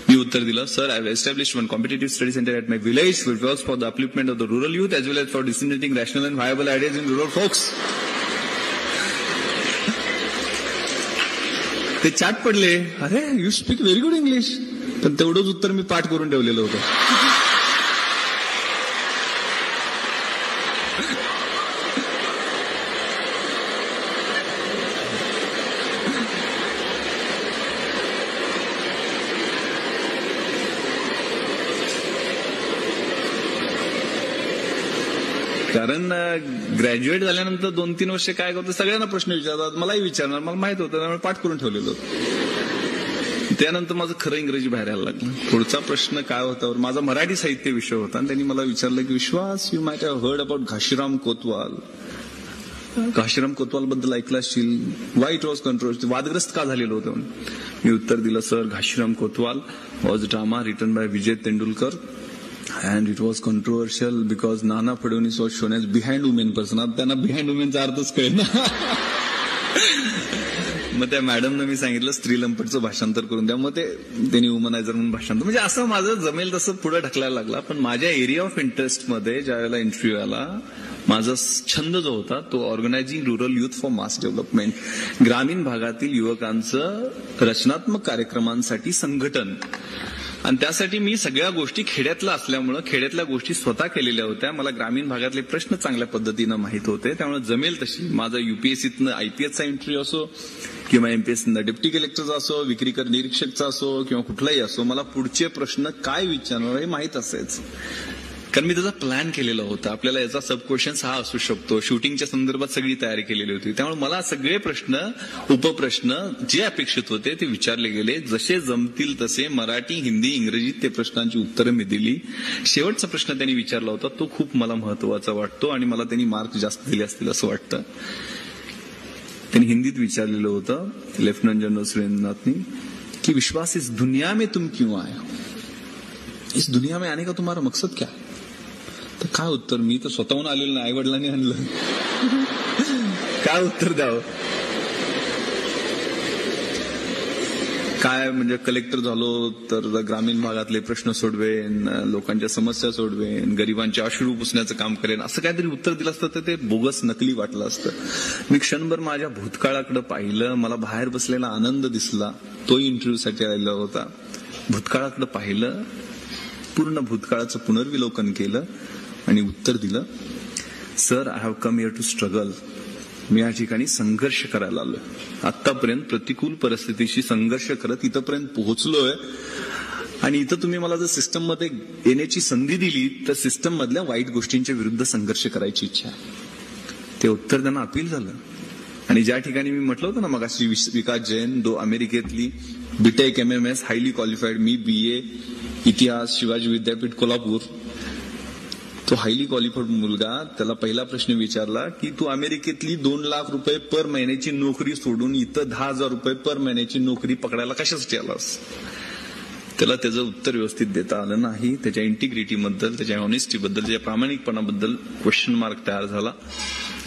मी उत्तर दिलं sir, I have established one competitive study centre at my village which works for the upliftment of the rural youth as well as for disseminating rational and viable ideas in rural folks. ते चाट पडले, अरे you speak very good English. पण तेवढंच उत्तर मी पाठ करून ठेवलेलं होतं. कारण ग्रॅज्युएट झाल्यानंतर 2-3 वर्ष काय करतो, सगळ्यांना प्रश्न विचारतात, मलाही विचारणार, मला माहित होतं, त्यामुळे पाठ करून ठेवलेलं होतं. त्यानंतर माझं खरं इंग्रजी बाहेर यायला लागलं. पुढचा प्रश्न काय होता, माझा मराठी साहित्य विषय होता आणि त्यांनी मला विचारलं की विश्वास, you might have heard about Ghashiram Kotwal. Ghashiram Kotwal बद्दल ऐकलं असशील, वाय इट वॉज कंट्रोवर्सी, वादग्रस्त का झालेलं होतं. मी उत्तर दिलं sir, Ghashiram Kotwal was drama written by Vijay Tendulkar and it was controversial because Nana Fadnavis was shown as behind women person. आता त्यांना बिहाइंड वुमेनचा अर्थच कळेल ना. मग त्या मॅडमनं मी सांगितलं स्त्री लंपटचं भाषांतर करून द्या, मग त्यांनी वुमनायझर म्हणून भाषांतर. म्हणजे असं माझं जमेल तसं पुढे ढकलायला लागला. पण माझ्या एरिया ऑफ इंटरेस्ट मध्ये ज्या वेळेला इंटरव्ह्यू आला, माझा छंद जो होता तो organising rural youth for mass development, ग्रामीण भागातील युवकांचं रचनात्मक कार्यक्रमांसाठी संघटन. आणि त्यासाठी मी सगळ्या गोष्टी खेड्यातल्या असल्यामुळं खेड्यातल्या गोष्टी स्वतः केलेल्या होत्या. मला ग्रामीण भागातले प्रश्न चांगल्या पद्धतीनं माहित होते, त्यामुळे जमेल तशी माझा UPSCतनं IPSचा इंटरव्ह्यू असो किंवा MPSCनं डेप्टी कलेक्टरचा असो, विक्रीकर निरीक्षकचा असो किंवा कुठलाही असो, मला पुढचे प्रश्न काय विचारणार हे माहीत असायचं. कारण मी त्याचा प्लॅन केलेला होता. आपल्याला याचा सब क्वेश्चन हा असू शकतो. शूटिंगच्या संदर्भात सगळी तयारी केलेली होती. त्यामुळे मला सगळे प्रश्न, उपप्रश्न जे अपेक्षित होते ते विचारले गेले. जसे जमतील तसे मराठी, हिंदी, इंग्रजीत ते प्रश्नांची उत्तरं मी दिली. शेवटचा प्रश्न त्यांनी विचारला होता तो खूप मला महत्वाचा वाटतो आणि मला त्यांनी मार्क जास्त दिले असतील असं वाटतं. त्यांनी हिंदीत विचारलेलं होतं लेफ्टनंट जनरल सुरेंद्रनाथनी की विश्वास इस दुनिया में तुम क्यों आए हो, इस दुनिया में आने का तुम्हारा मकसद क्या है. तर काय उत्तर, मी तर स्वतःहून आलेलं नाही, आई वडिलांनी आणलं. काय उत्तर द्यावं. काय म्हणजे कलेक्टर झालो तर ग्रामीण भागातले प्रश्न सोडवेन, लोकांच्या समस्या सोडवेन, गरिबांचे अश्रू पुसण्याचं काम करेन, असं काहीतरी उत्तर दिलं असतं तर ते बोगस नकली वाटलं असतं. मी क्षणभर माझ्या भूतकाळाकडे पाहिलं. मला बाहेर बसलेला आनंद दिसला. तो इंटरव्ह्यूसाठी आलेला होता. भूतकाळाकडे पाहिलं, पूर्ण भूतकाळाचं पुनर्विलोकन केलं आणि उत्तर दिलं, sir I have come here to struggle. मी या ठिकाणी संघर्ष करायला आलोय. आतापर्यंत प्रतिकूल परिस्थितीशी संघर्ष करत इथपर्यंत पोहोचलोय आणि इथं तुम्ही मला जर सिस्टम मध्ये येण्याची संधी दिली तर सिस्टम मधल्या वाईट गोष्टींच्या विरुद्ध संघर्ष करायची इच्छा आहे. ते उत्तर त्यांना अपील झालं. आणि ज्या ठिकाणी मी म्हटलं होतं ना मगाशी, विकास Jain, अमेरिकेतली BTech MMS highly qualified, मी BA इतिहास शिवाजी विद्यापीठ कोल्हापूर. तो हायली क्वालिफाईड मुलगा, त्याला पहिला प्रश्न विचारला की तू अमेरिकेतली 2 लाख रुपये पर महिन्याची नोकरी सोडून इथं 10,000 रुपये पर महिन्याची नोकरी पकडायला कशासाठी आलास. त्याला त्याचं उत्तर व्यवस्थित देता आलं नाही. त्याच्या इंटिग्रिटीबद्दल, त्याच्या ऑनेस्टीबद्दल, त्याच्या प्रामाणिकपणाबद्दल क्वेश्चन मार्क तयार झाला.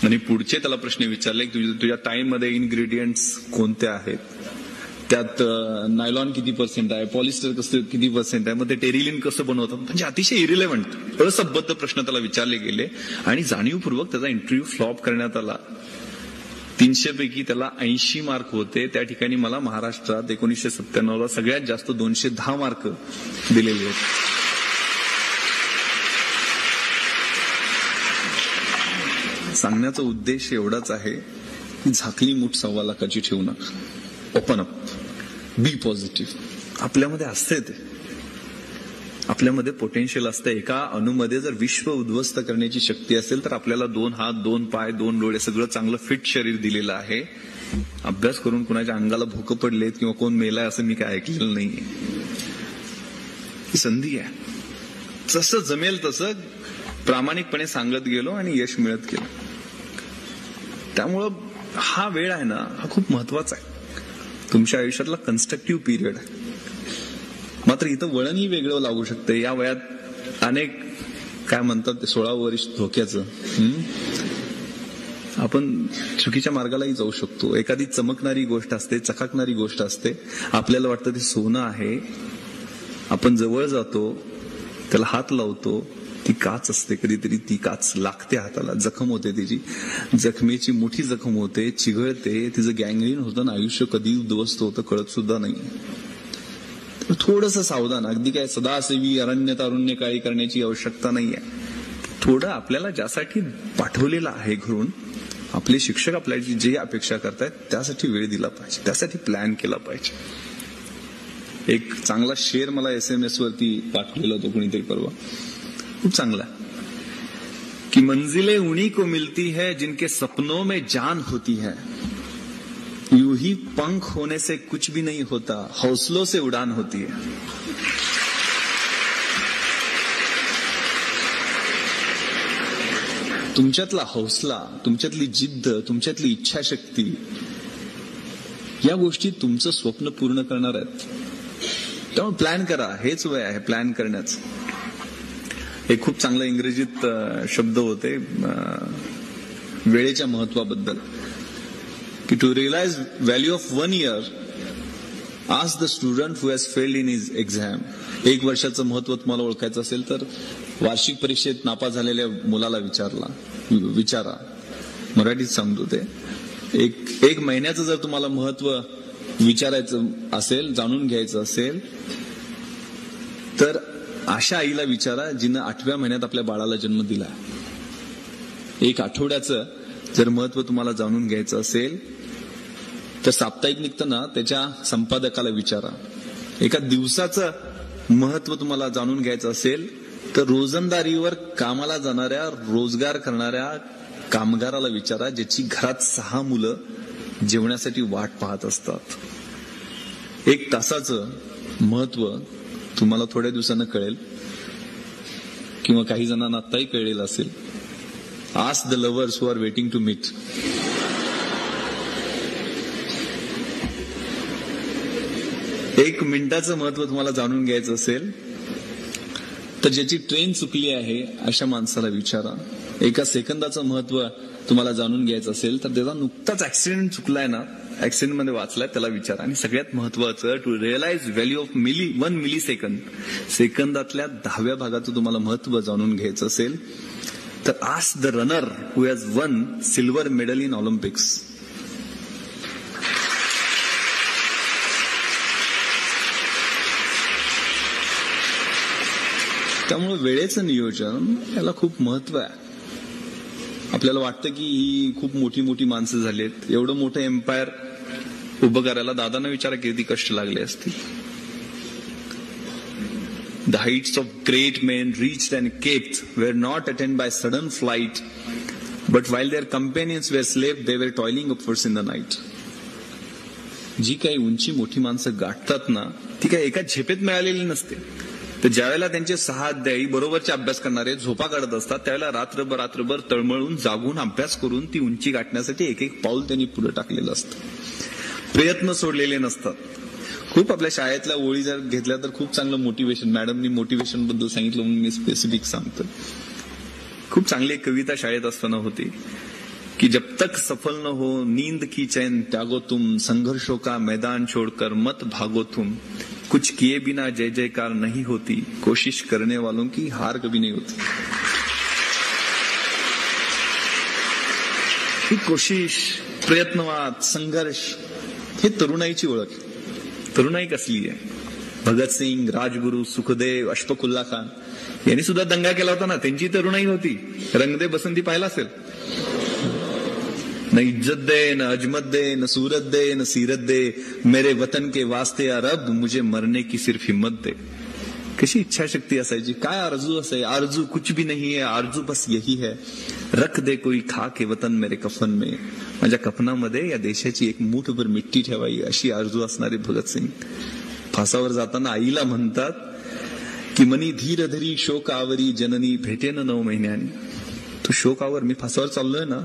आणि पुढचे त्याला प्रश्न विचारले की तुझ्या टाइम मध्ये इन्ग्रेडियंट्स कोणते आहेत, त्यात नायलॉन किती % आहे, पॉलिस्टर कसं किती % आहे, मग ते टेरिलिन कसं बनवतात. म्हणजे अतिशय इरिलेव्हंट असंबद्ध प्रश्न त्याला विचारले गेले आणि जाणीवपूर्वक त्याचा इंटरव्ह्यू फ्लॉप करण्यात आला. 300 पैकी त्याला 80 मार्क होते. त्या ठिकाणी मला महाराष्ट्रात 1997ला सगळ्यात जास्त 210 मार्क दिलेले आहेत. सांगण्याचा उद्देश एवढाच आहे की झाकली मूठ 1.25 लाखाची ठेवू नका. ओपन अप, बी पॉझिटिव्ह. आपल्यामध्ये असते ते, आपल्यामध्ये पोटेन्शियल असतं. एका अणूमध्ये जर विश्व उद्ध्वस्त करण्याची शक्ती असेल तर आपल्याला 2 हात, 2 पाय, 2 डोळे, सगळं चांगलं फिट शरीर दिलेलं आहे. अभ्यास करून कुणाच्या अंगाला भोकं पडलेत किंवा कोण मेलाय असं मी काय ऐकलेलं नाहीये. ही संधी आहे. जसं जमेल तसं प्रामाणिकपणे सांगत गेलो आणि यश मिळत गेलं. त्यामुळं हा वेळ आहे ना, हा खूप महत्वाचा आहे. तुमच्या आयुष्यातला कन्स्ट्रक्टिव्ह पिरियड आहे. मात्र इथं वळणही वेगळं लागू शकतं. या वयात अनेक काय म्हणतात ते 16 वर्ष धोक्याचं, आपण चुकीच्या मार्गालाही जाऊ शकतो. एखादी चमकणारी गोष्ट असते, चकाकणारी गोष्ट असते, आपल्याला वाटतं ते सोनं आहे. आपण जवळ जातो, त्याला हात लावतो, ती काच असते. कधीतरी ती काच लागते हाताला, जखम होते, त्याची जखमेची मोठी जखम होते, चिघळते, तिचं गँग्रीन होतं ना, आयुष्य कधी उद्ध्वस्त होतं कळत सुद्धा नाही. थोडंसं सावधान. अगदी काय सदासेवी अरण्य तारुण्य काळी करण्याची आवश्यकता नाहीये. थोडं आपल्याला ज्यासाठी पाठवलेलं आहे घरून, आपले शिक्षक आपल्याची जे अपेक्षा करतायत त्यासाठी वेळ दिला पाहिजे, त्यासाठी प्लॅन केला पाहिजे. एक चांगला शेर मला SMS वरती पाठवलेला होता कोणीतरी परवा, खूप चांगला, कि मंजिलें उन्हीं को मिलती है जिनके सपनों में जान होती है, यूं ही पंख होने से कुछ भी नहीं होता, हौसलों से उड़ान होती है. तुमच्यातला हौसला, तुमच्यातली जिद्द, तुमच्यातली इच्छाशक्ती, या गोष्टी तुमचं स्वप्न पूर्ण करणार आहेत. त्यामुळे प्लॅन करा. हेच वय आहे प्लॅन करण्याचं. एक खूप चांगला इंग्रजीत शब्द होते वेळेच्या महत्वाबद्दल, की to realise value of 1 year, ask the student who has failed in his exam. 1 वर्षाचं महत्व तुम्हाला ओळखायचं असेल तर वार्षिक परीक्षेत नापास झालेल्या मुलाला विचारा. मराठीत सांगतो ते. एक महिन्याचं जर तुम्हाला महत्व विचारायचं असेल, जाणून घ्यायचं असेल, तर अशा आईला विचारा जिनं 8व्या महिन्यात आपल्या बाळाला जन्म दिला. 1 आठवड्याचं जर महत्व तुम्हाला जाणून घ्यायचं असेल तर साप्ताहिक निघतं ना, त्याच्या संपादकाला विचारा. एका दिवसाचं महत्व तुम्हाला जाणून घ्यायचं असेल तर रोजंदारीवर कामाला जाणाऱ्या रोजगार करणाऱ्या कामगाराला विचारा, ज्याची घरात 6 मुलं जेवण्यासाठी वाट पाहत असतात. 1 तासाचं महत्व तुम्हाला थोड्या दिवसानं कळेल, किंवा काही जणांना आत्ताही कळलेलं असेल. Ask the lovers who are waiting to meet. एक मिनिटाचं महत्व तुम्हाला जाणून घ्यायचं असेल तर ज्याची ट्रेन चुकली आहे अशा माणसाला विचारा. 1 सेकंदाचं महत्व तुम्हाला जाणून घ्यायचं असेल तर त्याचा नुकताच ऍक्सिडेंट चुकलाय ना, ऍक्सिडेंट मध्ये वाचलाय त्याला विचारा. आणि सगळ्यात महत्वाचं, to realise value of 1 milli second, सेकंदातल्या 10व्या भागाचं तुम्हाला महत्व जाणून घ्यायचं असेल तर ask the runner who has one silver medal in Olympics. त्यामुळे वेळेचं नियोजन याला खूप महत्व आहे. आपल्याला वाटतं की ही खूप मोठी मोठी माणसं झालीत, एवढं मोठं एम्पायर उभं करायला दादांना विचारा किती कष्ट लागले असतील. The heights of great men reached and kept were not attained by sudden flight, but while their companions were asleep, they were toiling upwards in the night. जी काही उंची मोठी माणसं गाठतात ना, ती काही एका झेपेत मिळालेली नसते. तर ज्यावेळेला त्यांचे 6 अध्यायी बरोबरचे अभ्यास करणारे झोपा काढत असतात, त्यावेळेला रात्रभर तळमळून जागून अभ्यास करून ती उंची गाठण्यासाठी एक पाऊल त्यांनी पुढे टाकलेलं असतं. प्रयत्न सोडलेले नसतात. खूप आपल्या शाळेतल्या ओळी जर घेतल्या तर खूप चांगलं मोटिवेशन, मॅडमनी मोटिवेशन बद्दल सांगितलं म्हणून मी स्पेसिफिक सांगतो. खूप चांगली एक कविता शाळेत असताना होती की जब तक सफल न हो नींद की चैन त्यागो तुम, संघर्षों का मैदान छोड़कर मत भागो तुम, कुछ किए बिना जय जयकार नहीं होती, कोशिश करने वालों की हार कभी नहीं होती. ही कोशिश, प्रयत्नवाद, संघर्ष हे तरुणाईची ओळख. तरुणाई कसली आहे? भगतसिंग, राजगुरू, सुखदेव, अशफाकुल्ला खान यांनी सुद्धा दंगा केला होता ना, त्यांची तरुणाई होती. रंग दे बसंती पाहिला असेल. न इज्जत दे, न अजमत दे, न सूरत दे, न सीरत दे, मेरे वतन के वास्ते या रब मुझे मरने की सिर्फ हिम्मत दे. कशी इच्छाशक्ती असायची, काय आरजू असाय. आरजू कुछ भी नहीं है, आरजू बस यही है, रख दे कोई खा के वतन मेरे कफन में. माझ्या कफनामध्ये या देशाची एक मूठभर मिट्टी ठेवावी अशी आरजू असणारे भगतसिंग फासावर जाताना आईला म्हणतात की मनी धीर धरी शोकावरी जननी भेटेन 9 महिन्यांनी. तू शोकावर, मी फासावर चाललोय ना,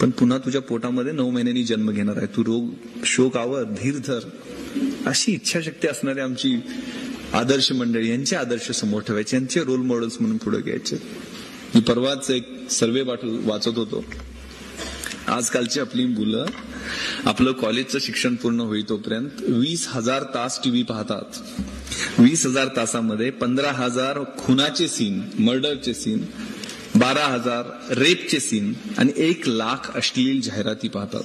पण पुन्हा तुझ्या पोटामध्ये 9 महिन्यांनी जन्म घेणार आहे. तू शोकावर, धीर धर. अशी इच्छाशक्ती असणारी आमची आदर्श मंडळी, यांचे आदर्श समोर ठेवायचे, यांचे रोल मॉडेल्स म्हणून पुढे घ्यायचे. मी परवाच एक सर्वे वाचत होतो. आजकालची आपली मुलं आपलं कॉलेजचं शिक्षण पूर्ण होई तोपर्यंत 20,000 तास टीव्ही पाहतात. 20,000 तासामध्ये 15,000 खुनाचे सीन, मर्डरचे सीन, 12,000 रेपचे सीन आणि 1,00,000 अश्लील जाहिराती पाहतात.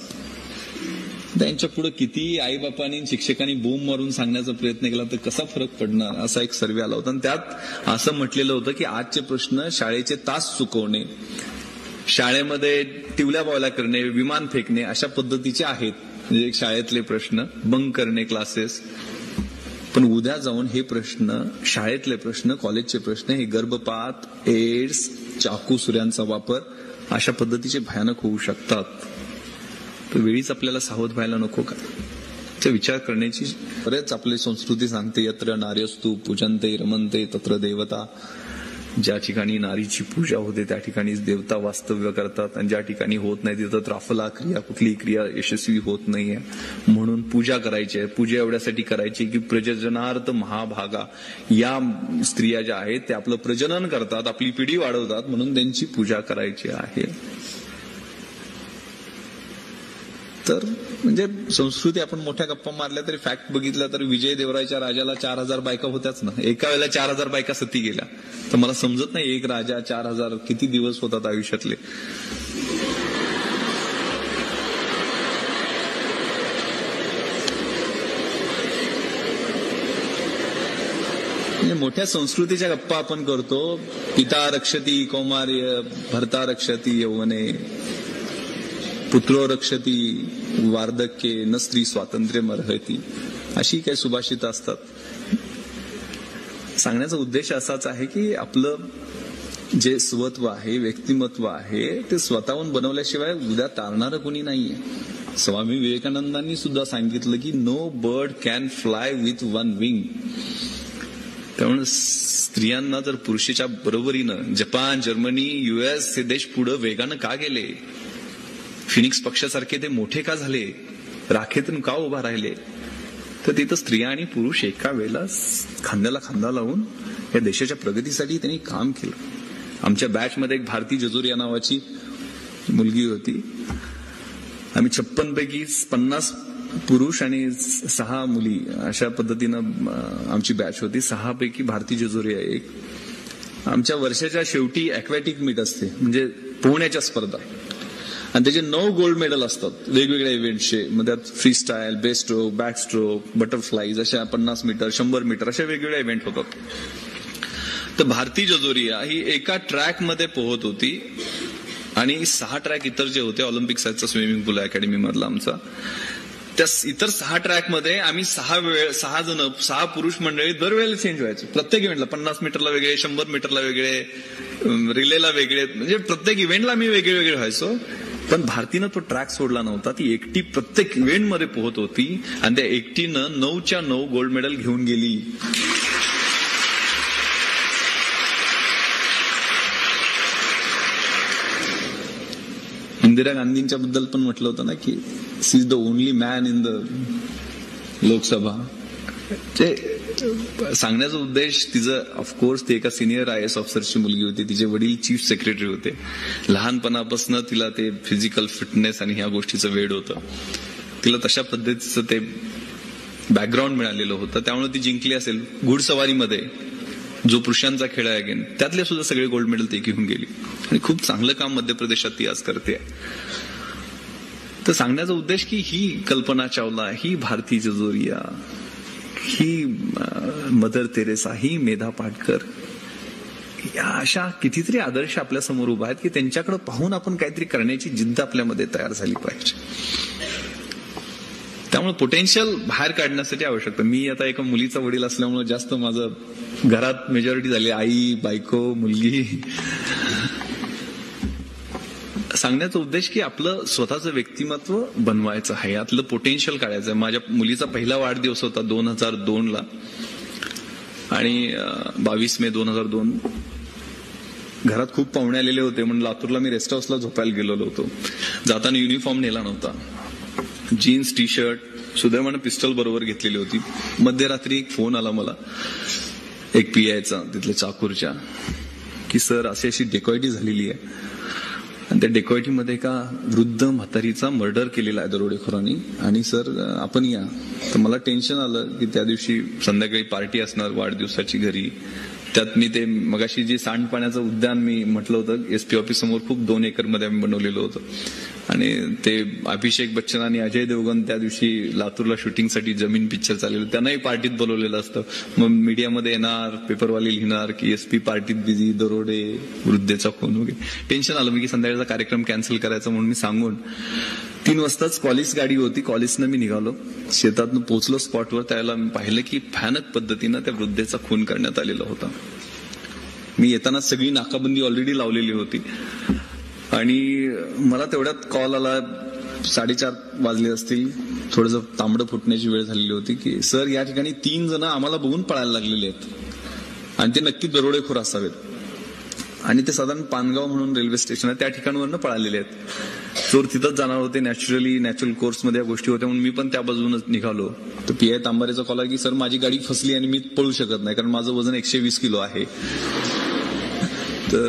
त्यांच्या पुढे किती आईबापांनी, शिक्षकांनी बोंब मारून सांगण्याचा प्रयत्न केला तर कसा फरक पडणार, असा एक सर्वे आला होता. आणि त्यात असं म्हटलेलं होतं की आजचे प्रश्न शाळेचे तास चुकवणे, शाळेमध्ये टिवल्या बावल्या करणे, विमान फेकणे अशा पद्धतीचे आहेत. म्हणजे शाळेतले प्रश्न, बंक करणे क्लासेस. पण उद्या जाऊन हे प्रश्न, शाळेतले प्रश्न, कॉलेजचे प्रश्न, हे गर्भपात, एड्स, चाकू सुऱ्यांचा वापर अशा पद्धतीचे भयानक होऊ शकतात. तर वेळीच आपल्याला सावध व्हायला नको का? ते विचार करण्याची बरेच आपली संस्कृती सांगते. यत्र नार्यस्तु पूजन्ते रमन्ते तत्र देवता. ज्या ठिकाणी नारीची पूजा होते त्या ठिकाणीच देवता वास्तव्य करतात, आणि ज्या ठिकाणी होत नाही तिथं त्राफला क्रिया, कुठलीही क्रिया यशस्वी होत नाहीये. म्हणून पूजा करायची आहे. पूजा एवढ्यासाठी करायची की प्रजननार्थ महाभागा या स्त्रिया ज्या आहेत त्या आपलं प्रजनन करतात, आपली पिढी वाढवतात, म्हणून त्यांची पूजा करायची आहे. तर म्हणजे संस्कृती आपण मोठ्या गप्पा मारल्या तरी फॅक्ट बघितला तर विजय देवरायच्या राजाला 4,000 बायका होत्याच ना. एका वेळेला 4,000 बायका सती गेल्या. तर मला समजत नाही एक राजा 4,000 किती दिवस होतात आयुष्यातले. मोठ्या संस्कृतीच्या गप्पा आपण करतो. पिता रक्षती कौमार्य, भर्ता रक्षती यौवने, पुत्रो रक्षती वार्धक्ये, न स्त्री स्वातंत्र्य मर्हती, अशी काही सुभाषित असतात. सांगण्याचा उद्देश असाच आहे की आपलं जे स्वत्व आहे, व्यक्तिमत्व आहे, ते स्वतःहून बनवल्याशिवाय उद्या तारणारं कोणी नाहीये. स्वामी विवेकानंदांनी सुद्धा सांगितलं की no bird can fly with one wing. त्यामुळे स्त्रियांना जर पुरुषाच्या बरोबरीनं जपान, जर्मनी, US हे देश पुढे वेगानं का गेले, फिनिक्स पक्षासारखे ते मोठे का झाले, राखेतून का उभा राहिले, तर तिथं स्त्रिया आणि पुरुष एका वेळेला खांद्याला खांदा लावून या देशाच्या प्रगतीसाठी त्यांनी काम केलं. आमच्या बॅचमध्ये एक भारती जजोरिया नावाची मुलगी होती. आम्ही 56 पैकी 50 पुरुष आणि 6 मुली अशा पद्धतीनं आमची बॅच होती. 6 पैकी भारती जजोरिया एक. आमच्या वर्षाच्या शेवटी अॅक्वॅटिक मीट असते, म्हणजे पोहण्याच्या स्पर्धा, आणि त्याचे 9 गोल्ड मेडल असतात वेगवेगळ्या इव्हेंटचे. मग त्यात free style, best stroke, back stroke, butterflies अशा 50 मीटर, 100 मीटर अशा वेगवेगळ्या इव्हेंट होतात. तर भारती जजोरिया ही एका ट्रॅकमध्ये पोहत होती आणि 6 ट्रॅक इतर जे होते, ऑलिम्पिक साईजचा स्विमिंग पूल अकॅडमी मधला आमचा, त्या इतर 6 ट्रॅकमध्ये आम्ही 6 पुरुष मंडळी दरवेळेला चेंज व्हायचो. प्रत्येक इव्हेंटला 50 मीटरला वेगळे, 100 मीटरला वेगळे, रिलेला वेगळे, म्हणजे प्रत्येक इव्हेंटला आम्ही वेगळे वेगळे व्हायचो. पण भारतीनं तो ट्रॅक सोडला नव्हता. ती एकटी प्रत्येक इव्हेंटमध्ये पोहत होती आणि त्या एकटीनं 9च्या 9 गोल्ड मेडल घेऊन गेली. इंदिरा गांधींच्या बद्दल पण म्हटलं होतं ना की शी is the only man in the Lok Sabha. सांगण्याचा उद्देश तिचं, ऑफकोर्स ती एका सिनियर IAS ऑफिसरची मुलगी होती. तिचे वडील चीफ सेक्रेटरी होते. लहानपणापासून तिला ते फिजिकल फिटनेस आणि ह्या गोष्टीचं वेड होतं. तिला तशा पद्धतीचं ते बॅकग्राऊंड मिळालेलं होतं. त्यामुळे ती जिंकली असेल. घुडसवारीमध्ये जो पुरुषांचा खेळ आहे अगेन, त्यातले सुद्धा सगळे गोल्ड मेडल ती घेऊन गेली आणि खूप चांगलं काम मध्य प्रदेशात ती आज करते. तर सांगण्याचा उद्देश की ही कल्पना चावला, ही भारती जजोरिया, ही मदर तेरेसा, ही मेधा पाटकर, या अशा कितीतरी आदर्श आपल्या समोर उभा आहेत की त्यांच्याकडे पाहून आपण काहीतरी करण्याची जिद्द आपल्यामध्ये तयार झाली पाहिजे. त्यामुळे पोटेन्शियल बाहेर काढण्यासाठी आवश्यकता. मी आता एका मुलीचा वडील असल्यामुळे जास्त माझं घरात मेजॉरिटी झाली, आई, बायको, मुलगी. सांगण्याचा उद्देश की आपलं स्वतःचं व्यक्तिमत्व बनवायचं आहे, यातलं पोटेन्शियल काढायचं आहे. माझ्या मुलीचा पहिला वाढदिवस होता 2002ला आणि 22 मे 2002. घरात खूप पाहुणे आलेले होते म्हणून लातूरला मी रेस्ट हाऊसला झोपायला गेलेलो होतो. जाताना युनिफॉर्म नेला नव्हता, जीन्स, टी शर्ट, सुदैवानं पिस्टल बरोबर घेतलेली होती. मध्यरात्री एक फोन आला मला एक PIचा तिथल्या चाकूरच्या की सर अशी अशी डेकॉयटी झालेली आहे आणि त्या डेकॉयटीमध्ये एका वृद्ध म्हातारीचा मर्डर केलेला आहे दरोडेखोरांनी आणि सर आपण या. तर मला टेन्शन आलं की त्या दिवशी संध्याकाळी पार्टी असणार वाढदिवसाची घरी. त्यात मी ते मगाशी जे सांडपाण्याचं उद्यान मी म्हटलं होतं SP ऑफिस समोर खूप 2 एकरमध्ये आम्ही बनवलेलं होतं आणि ते अभिषेक बच्चन आणि अजय देवगण त्या दिवशी लातूरला शूटिंगसाठी जमीन पिक्चर चाललेलं, त्यांनाही पार्टीत बोलवलेलं असतं. मग मीडियामध्ये येणार, पेपरवाले लिहिणार की SP पार्टीत बिझी, दरोडे, वृद्धेचा खून वगैरे. टेन्शन आलं मी की संध्याकाळचा कार्यक्रम कॅन्सल करायचा म्हणून मी सांगून 3 वाजताच कॉलेज गाडी होती, कॉलेजनं मी निघालो. शेतातनं पोहोचलो स्पॉटवर. त्यावेळेला मी पाहिलं की भयानक पद्धतीनं त्या वृद्धेचा खून करण्यात आलेला होता. मी येताना सगळी नाकाबंदी ऑलरेडी लावलेली होती आणि मला तेवढ्यात कॉल आला. 4:30 वाजले असतील, थोडंसं तांबडं फुटण्याची वेळ झालेली होती की सर या ठिकाणी 3 जण आम्हाला बघून पळायला लागलेले आहेत आणि ते नक्की दरोडेखोर असावेत आणि ते साधारण पानगाव म्हणून रेल्वे स्टेशन आहे त्या ठिकाणावरनं पळालेले आहेत. चोर तिथंच जाणार होते. नॅचरल कोर्समध्ये या गोष्टी होत्या म्हणून मी पण त्या बाजूनच निघालो. तर PI तांबारेचा कॉल आहे की सर माझी गाडी फसली आणि मी पळू शकत नाही कारण माझं वजन 120 किलो आहे. तर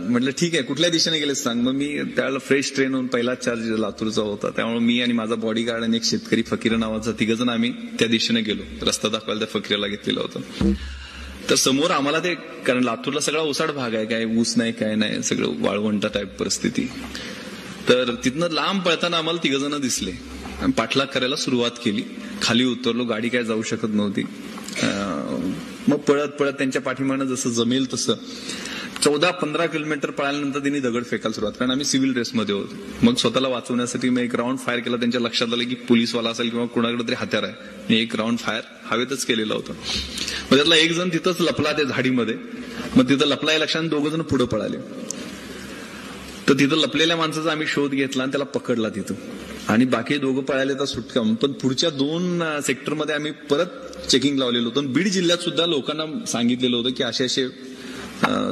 म्हटलं ठीक आहे, कुठल्या दिशेने गेले सांग. मग मी त्यावेळेला फ्रेश ट्रेन होऊन पहिला चार्ज लातूरचा होता, त्यामुळे मी आणि माझा बॉडीगार्ड आणि एक शेतकरी फकीर नावाचा 3 जण आम्ही त्या दिशेने गेलो. रस्ता दाखवायला त्या फकीराला घेतलेला होता. तर समोर आम्हाला ते, कारण लातूरला सगळा ओसाड भाग आहे, काय ऊस नाही काय नाही, सगळं वाळवंटा टाईप परिस्थिती. तर तिथनं लांब पळताना आम्हाला 3 जण दिसले. पाठलाग करायला सुरुवात केली. खाली उतरलो, गाडी काय जाऊ शकत नव्हती. मग पळत पळत त्यांच्या पाठीमागनं जसं जमेल तसं 14-15 किलोमीटर पळाल्यानंतर त्यांनी दगड फेकायला सुरुवात, कारण आम्ही सिव्हिल ड्रेसमध्ये होतो. मग स्वतःला वाचवण्यासाठी मी एक राऊंड फायर केला. त्यांच्या लक्षात आलं की पोलीसवाला असेल किंवा कोणाकडे तरी हत्यार आहे. मी एक राऊंड फायर हवेतच केलेला होता. मग त्यातला एक जण तिथंच लपला त्या झाडीमध्ये. मग तिथं लपलाय लक्षात 2 जण पुढे पळाले. तर तिथं लपलेल्या माणसाचा आम्ही शोध घेतला आणि त्याला पकडला तिथं. आणि बाकी 2 पळाले तर सुटका. पण पुढच्या 2 सेक्टरमध्ये आम्ही परत चेकिंग लावलेलं होतं. बीड जिल्ह्यात सुद्धा लोकांना सांगितलेलं होतं की असे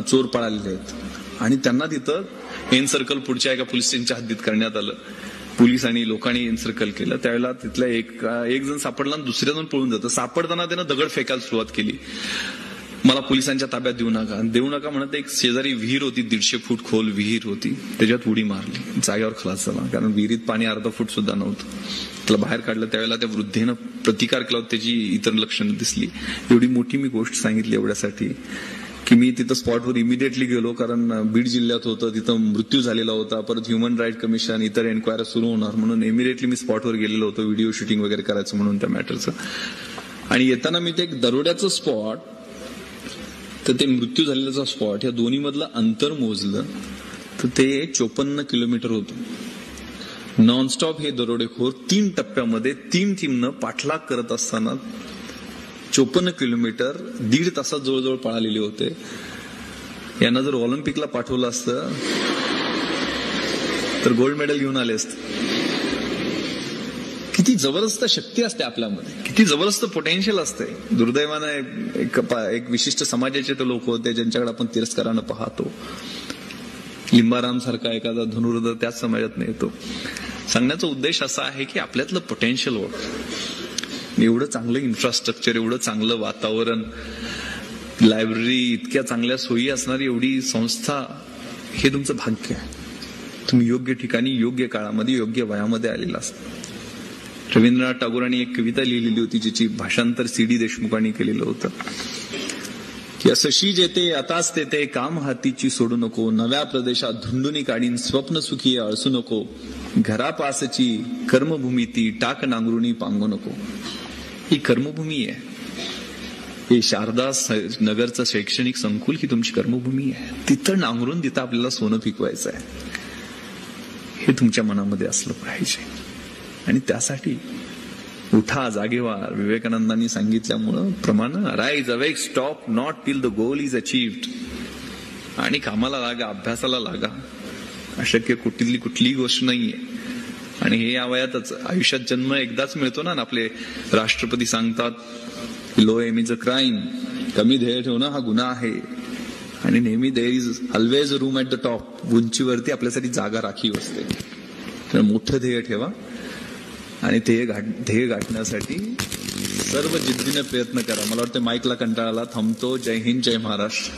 चोर पळालेले आहेत. आणि त्यांना तिथं एनसर्कल पुढच्या एका पोलीस स्टेशनच्या हद्दीत करण्यात आलं. पोलीस आणि लोकांनी एनसर्कल केलं. त्यावेळेला तिथला एक जण सापडला आणि दुसऱ्या जण पळून जातं. सापडताना त्यानं दगड फेकायला सुरुवात केली. मला पोलिसांच्या ताब्यात देऊ नका म्हणत एक शेजारी विहीर होती, 150 फूट खोल विहीर होती, त्याच्यात उडी मारली. जागेवर खलास झाला, कारण विहिरीत पाणी अर्धा फूट सुद्धा नव्हतं. त्याला बाहेर काढलं. त्यावेळेला त्या वृद्धेनं प्रतिकार केला होता. त्याची इतर लक्षणं दिसली. एवढी मोठी मी गोष्ट सांगितली एवढ्यासाठी की मी तिथं स्पॉटवर इमिडिएटली गेलो, कारण बीड जिल्ह्यात होतं, तिथं मृत्यू झालेला होता. परत ह्युमन राईट कमिशन इतर एन्क्वायरी सुरू होणार म्हणून इमिडिएटली मी स्पॉटवर गेलेलो होतो, व्हिडिओ शूटिंग वगैरे करायचं म्हणून त्या मॅटरचं. आणि येताना मी ते एक दरोड्याचं स्पॉट तर ते मृत्यू झालेल्याचा स्पॉट, या दोन्ही मधलं अंतर मोजलं तर ते 54 किलोमीटर होतं. नॉनस्टॉप हे दरोडेखोर 3 टप्प्यामध्ये 3 टीमनं पाठलाग करत असताना 54 किलोमीटर 1.5 तासात जवळजवळ पळालेले होते. यांना जर ऑलिम्पिकला पाठवलं असतं तर गोल्ड मेडल घेऊन आले असते. किती जबरदस्त शक्ती असते आपल्यामध्ये, किती जबरदस्त पोटेन्शियल असते. दुर्दैवानं एक विशिष्ट समाजाचे ते लोक होते ज्यांच्याकडे आपण तिरस्कारानं पाहतो. लिंबाराम सारखा एखादा धनुर्धर त्याच समाजात येतो. सांगण्याचा उद्देश असा आहे की आपल्यातलं पोटेन्शियल ओळख. एवढं चांगलं इन्फ्रास्ट्रक्चर, एवढं चांगलं वातावरण, लायब्ररी, इतक्या चांगल्या सोयी असणारी एवढी संस्था, हे तुमचं भाग्य आहे. तुम्ही योग्य ठिकाणी, योग्य काळामध्ये, योग्य वयामध्ये आलेला असता. रवींद्रनाथ टागोरांनी एक कविता लिहिलेली होती ज्याची भाषांतर C.D. देशमुखांनी केलेलं होतं की असं शीज येते आताच तेते, काम हातीची सोडू नको, नव्या प्रदेशात धुंडुनी काढीन, स्वप्न सुखी अळसू नको, घरापासची कर्मभूमी ती, टाक नांगरुणी पांगू नको. ही कर्मभूमी आहे. हे शारदा नगरचं शैक्षणिक संकुल ही तुमची कर्मभूमी आहे. तिथं नांगरून तिथं आपल्याला सोनं पिकवायचं आहे. हे तुमच्या मनामध्ये असलं पाहिजे. आणि त्यासाठी उठा, जागे व्हा. विवेकानंदांनी सांगितल्यामुळं प्रमाण rise awake stop not till the goal is achieved. आणि कामाला लागा, अभ्यासाला लागा. अशक्य कुठलीही गोष्ट नाहीये. आणि हे या वयातच, आयुष्यात जन्म एकदाच मिळतो ना. आपले राष्ट्रपती सांगतात low M is a crime, कमी ध्येय ठेवणं हा गुन्हा आहे. आणि नेहमी there is always a room at the top. उंचीवरती आपल्यासाठी जागा राखीव असते. तर मोठं ध्येय ठेवा आणि ध्येय गाठण्यासाठी सर्व जिद्दीने प्रयत्न करा. मला वाटतं माईकला कंटाळाला, थांबतो. जय हिंद, जय महाराष्ट्र.